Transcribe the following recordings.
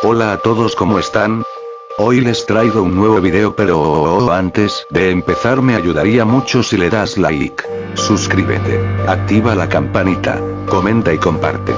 Hola a todos, ¿cómo están? Hoy les traigo un nuevo video, pero antes de empezar me ayudaría mucho si le das like. Suscríbete, activa la campanita, comenta y comparte.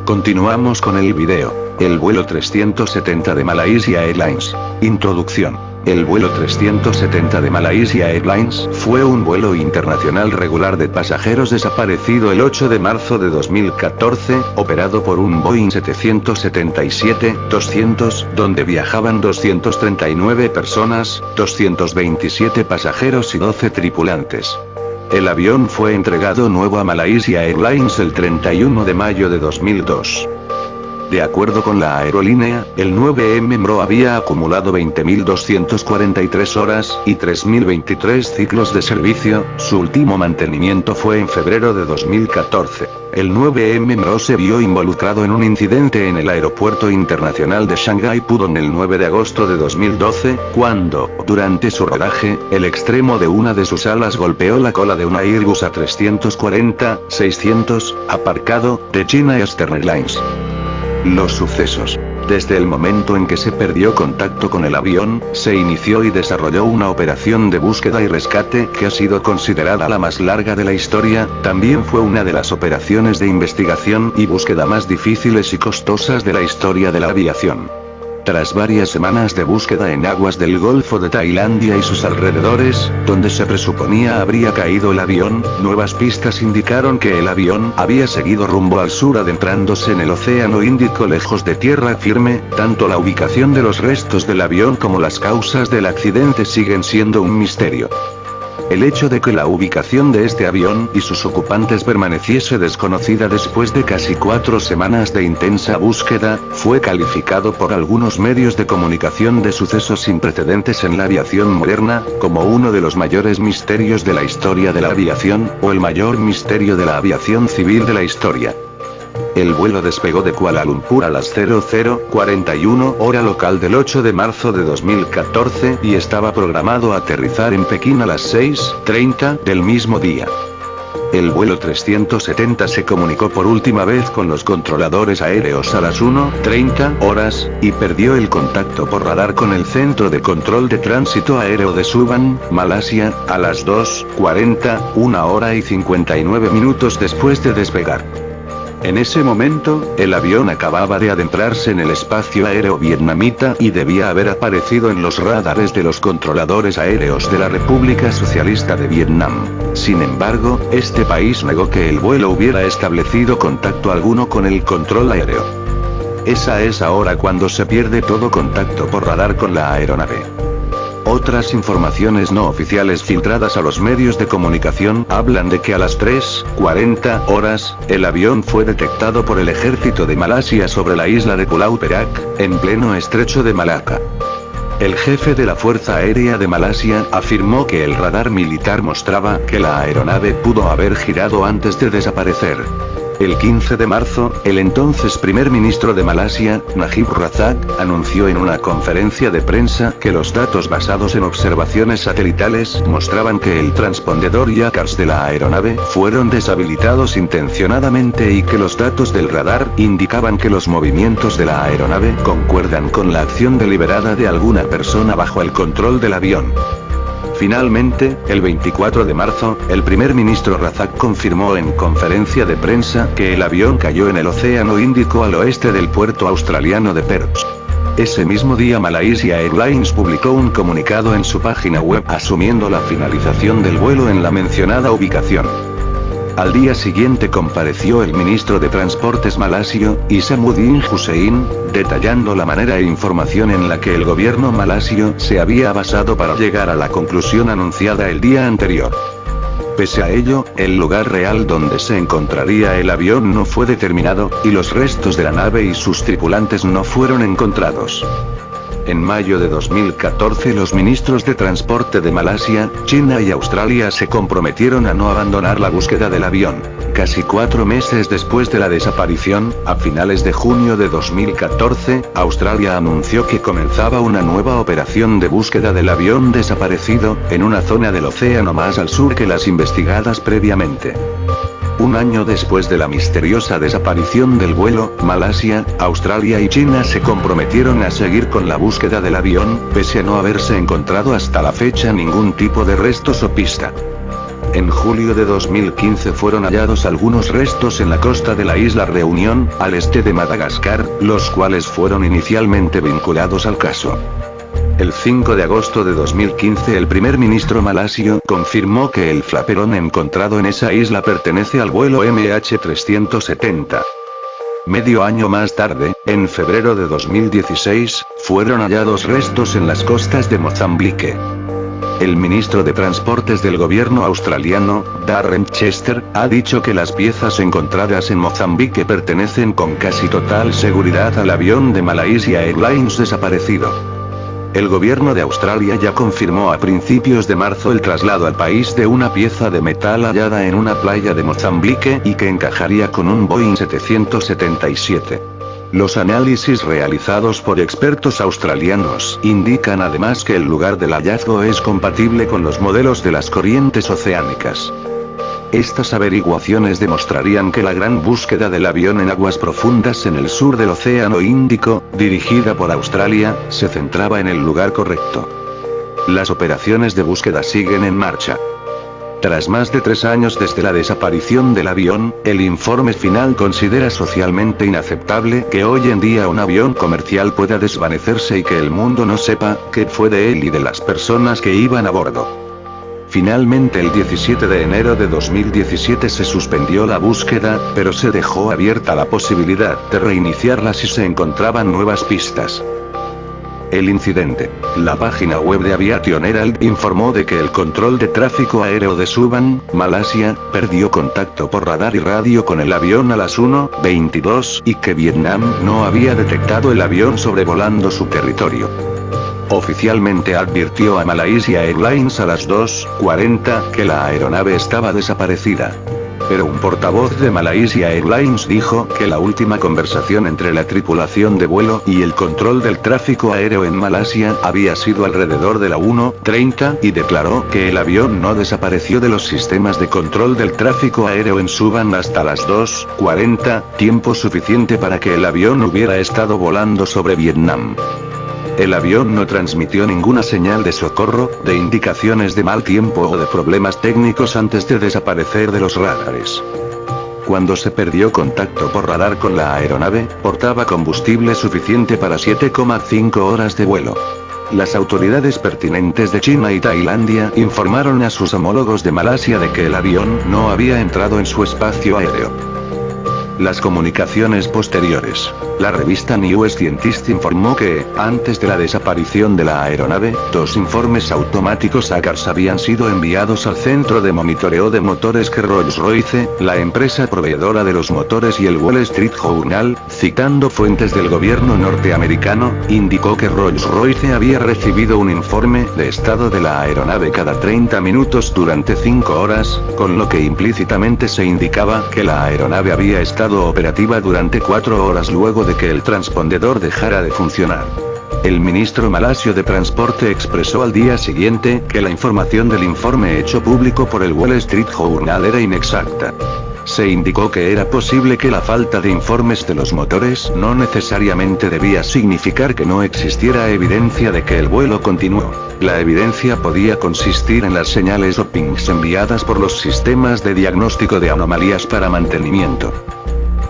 Continuamos con el video. El vuelo 370 de Malaysia Airlines. Introducción. El vuelo 370 de Malaysia Airlines fue un vuelo internacional regular de pasajeros desaparecido el 8 de marzo de 2014, operado por un Boeing 777-200, donde viajaban 239 personas, 227 pasajeros y 12 tripulantes. El avión fue entregado nuevo a Malaysia Airlines el 31 de mayo de 2002. De acuerdo con la aerolínea, el 9M MRO había acumulado 20.243 horas y 3.023 ciclos de servicio. Su último mantenimiento fue en febrero de 2014. El 9M MRO se vio involucrado en un incidente en el aeropuerto internacional de Shanghái Pudong el 9 de agosto de 2012, cuando, durante su rodaje, el extremo de una de sus alas golpeó la cola de un Airbus A340-600, aparcado, de China Eastern Airlines. Los sucesos. Desde el momento en que se perdió contacto con el avión, se inició y desarrolló una operación de búsqueda y rescate que ha sido considerada la más larga de la historia. También fue una de las operaciones de investigación y búsqueda más difíciles y costosas de la historia de la aviación. Tras varias semanas de búsqueda en aguas del Golfo de Tailandia y sus alrededores, donde se presuponía habría caído el avión, nuevas pistas indicaron que el avión había seguido rumbo al sur adentrándose en el Océano Índico lejos de tierra firme. Tanto la ubicación de los restos del avión como las causas del accidente siguen siendo un misterio. El hecho de que la ubicación de este avión y sus ocupantes permaneciese desconocida después de casi 4 semanas de intensa búsqueda, fue calificado por algunos medios de comunicación de sucesos sin precedentes en la aviación moderna, como uno de los mayores misterios de la historia de la aviación, o el mayor misterio de la aviación civil de la historia. El vuelo despegó de Kuala Lumpur a las 00:41 hora local del 8 de marzo de 2014 y estaba programado a aterrizar en Pekín a las 6:30 del mismo día. El vuelo 370 se comunicó por última vez con los controladores aéreos a las 1:30 horas, y perdió el contacto por radar con el Centro de Control de Tránsito Aéreo de Subang, Malasia, a las 2:40, 1 hora y 59 minutos después de despegar. En ese momento, el avión acababa de adentrarse en el espacio aéreo vietnamita y debía haber aparecido en los radares de los controladores aéreos de la República Socialista de Vietnam. Sin embargo, este país negó que el vuelo hubiera establecido contacto alguno con el control aéreo. Esa es ahora cuando se pierde todo contacto por radar con la aeronave. Otras informaciones no oficiales filtradas a los medios de comunicación hablan de que a las 3:40 horas, el avión fue detectado por el ejército de Malasia sobre la isla de Pulau Perak, en pleno estrecho de Malacca. El jefe de la Fuerza Aérea de Malasia afirmó que el radar militar mostraba que la aeronave pudo haber girado antes de desaparecer. El 15 de marzo, el entonces primer ministro de Malasia, Najib Razak, anunció en una conferencia de prensa que los datos basados en observaciones satelitales mostraban que el transpondedor y ACARS de la aeronave fueron deshabilitados intencionadamente y que los datos del radar indicaban que los movimientos de la aeronave concuerdan con la acción deliberada de alguna persona bajo el control del avión. Finalmente, el 24 de marzo, el primer ministro Razak confirmó en conferencia de prensa que el avión cayó en el Océano Índico al oeste del puerto australiano de Perth. Ese mismo día Malaysia Airlines publicó un comunicado en su página web asumiendo la finalización del vuelo en la mencionada ubicación. Al día siguiente compareció el ministro de Transportes malasio, Isamuddin Hussein, detallando la manera e información en la que el gobierno malasio se había basado para llegar a la conclusión anunciada el día anterior. Pese a ello, el lugar real donde se encontraría el avión no fue determinado, y los restos de la nave y sus tripulantes no fueron encontrados. En mayo de 2014 los ministros de transporte de Malasia, China y Australia se comprometieron a no abandonar la búsqueda del avión. Casi 4 meses después de la desaparición, a finales de junio de 2014, Australia anunció que comenzaba una nueva operación de búsqueda del avión desaparecido, en una zona del océano más al sur que las investigadas previamente. Un año después de la misteriosa desaparición del vuelo, Malasia, Australia y China se comprometieron a seguir con la búsqueda del avión, pese a no haberse encontrado hasta la fecha ningún tipo de restos o pista. En julio de 2015 fueron hallados algunos restos en la costa de la isla Reunión, al este de Madagascar, los cuales fueron inicialmente vinculados al caso. El 5 de agosto de 2015 el primer ministro malasio confirmó que el flaperón encontrado en esa isla pertenece al vuelo MH370. Medio año más tarde, en febrero de 2016, fueron hallados restos en las costas de Mozambique. El ministro de Transportes del gobierno australiano, Darren Chester, ha dicho que las piezas encontradas en Mozambique pertenecen con casi total seguridad al avión de Malaysia Airlines desaparecido. El gobierno de Australia ya confirmó a principios de marzo el traslado al país de una pieza de metal hallada en una playa de Mozambique y que encajaría con un Boeing 777. Los análisis realizados por expertos australianos indican además que el lugar del hallazgo es compatible con los modelos de las corrientes oceánicas. Estas averiguaciones demostrarían que la gran búsqueda del avión en aguas profundas en el sur del Océano Índico, dirigida por Australia, se centraba en el lugar correcto. Las operaciones de búsqueda siguen en marcha. Tras más de 3 años desde la desaparición del avión, el informe final considera socialmente inaceptable que hoy en día un avión comercial pueda desvanecerse y que el mundo no sepa qué fue de él y de las personas que iban a bordo. Finalmente el 17 de enero de 2017 se suspendió la búsqueda, pero se dejó abierta la posibilidad de reiniciarla si se encontraban nuevas pistas. El incidente. La página web de Aviation Herald informó de que el control de tráfico aéreo de Subang, Malasia, perdió contacto por radar y radio con el avión a las 1:22 y que Vietnam no había detectado el avión sobrevolando su territorio. Oficialmente advirtió a Malaysia Airlines a las 2:40 que la aeronave estaba desaparecida. Pero un portavoz de Malaysia Airlines dijo que la última conversación entre la tripulación de vuelo y el control del tráfico aéreo en Malasia había sido alrededor de la 1:30 y declaró que el avión no desapareció de los sistemas de control del tráfico aéreo en Subang hasta las 2:40, tiempo suficiente para que el avión hubiera estado volando sobre Vietnam. El avión no transmitió ninguna señal de socorro, de indicaciones de mal tiempo o de problemas técnicos antes de desaparecer de los radares. Cuando se perdió contacto por radar con la aeronave, portaba combustible suficiente para 7,5 horas de vuelo. Las autoridades pertinentes de China y Tailandia informaron a sus homólogos de Malasia de que el avión no había entrado en su espacio aéreo. Las comunicaciones posteriores. La revista New Scientist informó que, antes de la desaparición de la aeronave, 2 informes automáticos ACARS habían sido enviados al centro de monitoreo de motores que Rolls-Royce, la empresa proveedora de los motores y el Wall Street Journal, citando fuentes del gobierno norteamericano, indicó que Rolls-Royce había recibido un informe de estado de la aeronave cada 30 minutos durante 5 horas, con lo que implícitamente se indicaba que la aeronave había estado operativa durante 4 horas luego de que el transpondedor dejara de funcionar. El ministro malasio de Transporte expresó al día siguiente que la información del informe hecho público por el Wall Street Journal era inexacta. Se indicó que era posible que la falta de informes de los motores no necesariamente debía significar que no existiera evidencia de que el vuelo continuó. La evidencia podía consistir en las señales o pings enviadas por los sistemas de diagnóstico de anomalías para mantenimiento.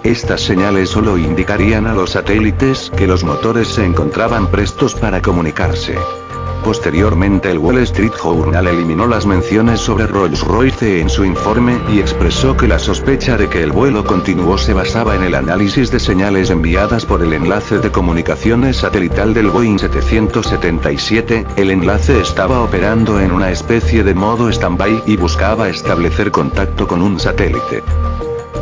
Estas señales solo indicarían a los satélites que los motores se encontraban prestos para comunicarse. Posteriormente el Wall Street Journal eliminó las menciones sobre Rolls-Royce en su informe y expresó que la sospecha de que el vuelo continuó se basaba en el análisis de señales enviadas por el enlace de comunicaciones satelital del Boeing 777, el enlace estaba operando en una especie de modo stand-by y buscaba establecer contacto con un satélite.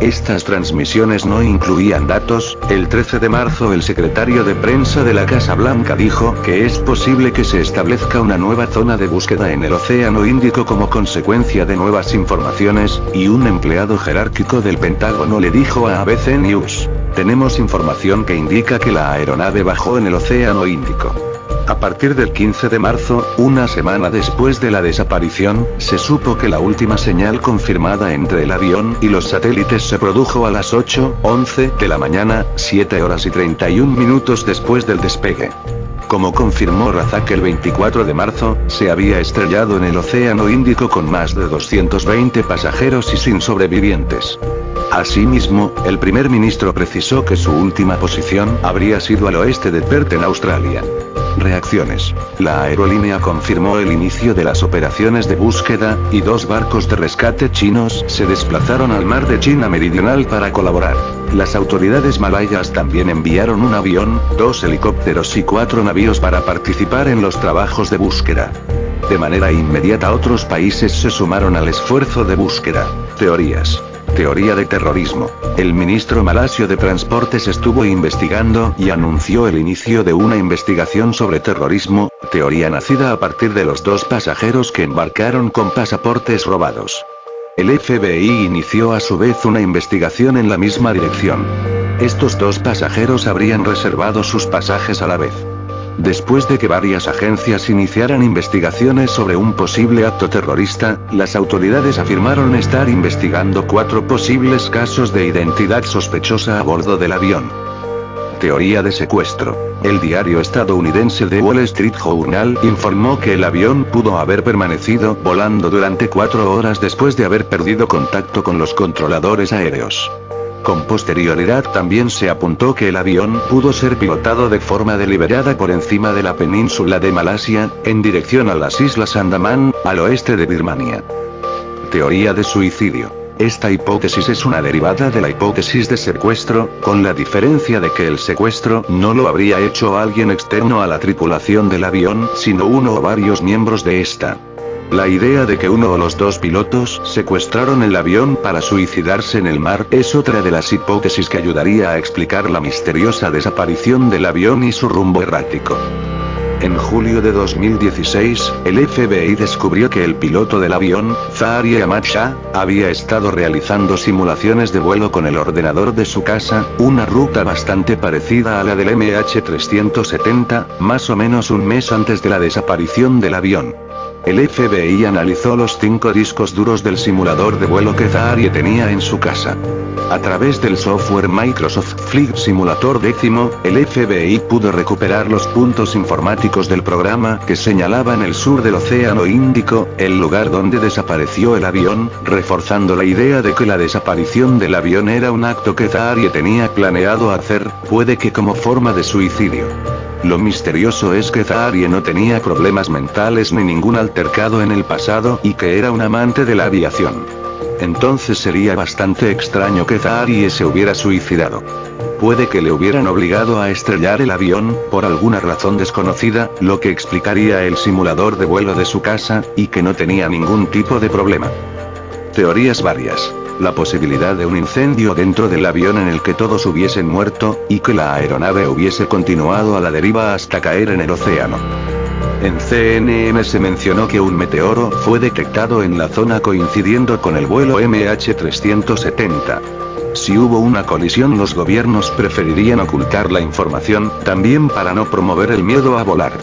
Estas transmisiones no incluían datos. El 13 de marzo el secretario de prensa de la Casa Blanca dijo que es posible que se establezca una nueva zona de búsqueda en el Océano Índico como consecuencia de nuevas informaciones, y un empleado jerárquico del Pentágono le dijo a ABC News: "Tenemos información que indica que la aeronave bajó en el Océano Índico". A partir del 15 de marzo, una semana después de la desaparición, se supo que la última señal confirmada entre el avión y los satélites se produjo a las 8:11 de la mañana, 7 horas y 31 minutos después del despegue. Como confirmó Razak el 24 de marzo, se había estrellado en el Océano Índico con más de 220 pasajeros y sin sobrevivientes. Asimismo, el primer ministro precisó que su última posición habría sido al oeste de Perth en Australia. Reacciones. La aerolínea confirmó el inicio de las operaciones de búsqueda, y 2 barcos de rescate chinos se desplazaron al mar de China Meridional para colaborar. Las autoridades malayas también enviaron un avión, 2 helicópteros y 4 navíos para participar en los trabajos de búsqueda. De manera inmediata otros países se sumaron al esfuerzo de búsqueda. Teorías. Teoría de terrorismo. El ministro malasio de Transportes estuvo investigando y anunció el inicio de una investigación sobre terrorismo, teoría nacida a partir de los 2 pasajeros que embarcaron con pasaportes robados. El FBI inició a su vez una investigación en la misma dirección. Estos 2 pasajeros habrían reservado sus pasajes a la vez. Después de que varias agencias iniciaran investigaciones sobre un posible acto terrorista, las autoridades afirmaron estar investigando 4 posibles casos de identidad sospechosa a bordo del avión. Teoría de secuestro. El diario estadounidense The Wall Street Journal informó que el avión pudo haber permanecido volando durante 4 horas después de haber perdido contacto con los controladores aéreos. Con posterioridad también se apuntó que el avión pudo ser pilotado de forma deliberada por encima de la península de Malasia, en dirección a las Islas Andamán, al oeste de Birmania. Teoría de suicidio. Esta hipótesis es una derivada de la hipótesis de secuestro, con la diferencia de que el secuestro no lo habría hecho alguien externo a la tripulación del avión, sino uno o varios miembros de esta. La idea de que uno o los 2 pilotos secuestraron el avión para suicidarse en el mar es otra de las hipótesis que ayudaría a explicar la misteriosa desaparición del avión y su rumbo errático. En julio de 2016, el FBI descubrió que el piloto del avión, Zaharie Ahmad Shah, había estado realizando simulaciones de vuelo con el ordenador de su casa, una ruta bastante parecida a la del MH370, más o menos un mes antes de la desaparición del avión. El FBI analizó los 5 discos duros del simulador de vuelo que Zaharie tenía en su casa. A través del software Microsoft Flight Simulator 10, el FBI pudo recuperar los puntos informáticos del programa que señalaban el sur del Océano Índico, el lugar donde desapareció el avión, reforzando la idea de que la desaparición del avión era un acto que Zaharie tenía planeado hacer, puede que como forma de suicidio. Lo misterioso es que Zaharie no tenía problemas mentales ni ningún altercado en el pasado y que era un amante de la aviación. Entonces sería bastante extraño que Zaharie se hubiera suicidado. Puede que le hubieran obligado a estrellar el avión, por alguna razón desconocida, lo que explicaría el simulador de vuelo de su casa, y que no tenía ningún tipo de problema. Teorías varias. La posibilidad de un incendio dentro del avión en el que todos hubiesen muerto, y que la aeronave hubiese continuado a la deriva hasta caer en el océano. En CNN se mencionó que un meteoro fue detectado en la zona coincidiendo con el vuelo MH370. Si hubo una colisión, los gobiernos preferirían ocultar la información, también para no promover el miedo a volar.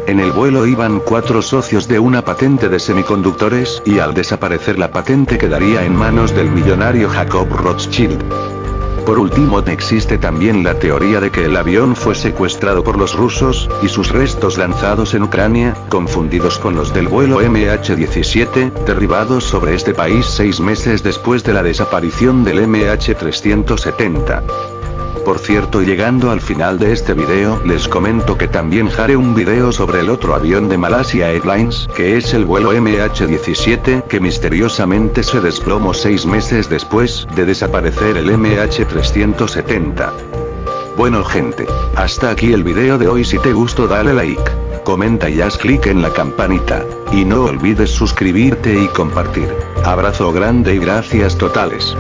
En el vuelo iban 4 socios de una patente de semiconductores, y al desaparecer la patente quedaría en manos del millonario Jacob Rothschild. Por último, existe también la teoría de que el avión fue secuestrado por los rusos, y sus restos lanzados en Ucrania, confundidos con los del vuelo MH17, derribados sobre este país 6 meses después de la desaparición del MH370. Por cierto, llegando al final de este video, les comento que también haré un video sobre el otro avión de Malaysia Airlines, que es el vuelo MH17, que misteriosamente se desplomó 6 meses después de desaparecer el MH370. Bueno gente, hasta aquí el video de hoy. Si te gustó dale like, comenta y haz clic en la campanita, y no olvides suscribirte y compartir. Abrazo grande y gracias totales.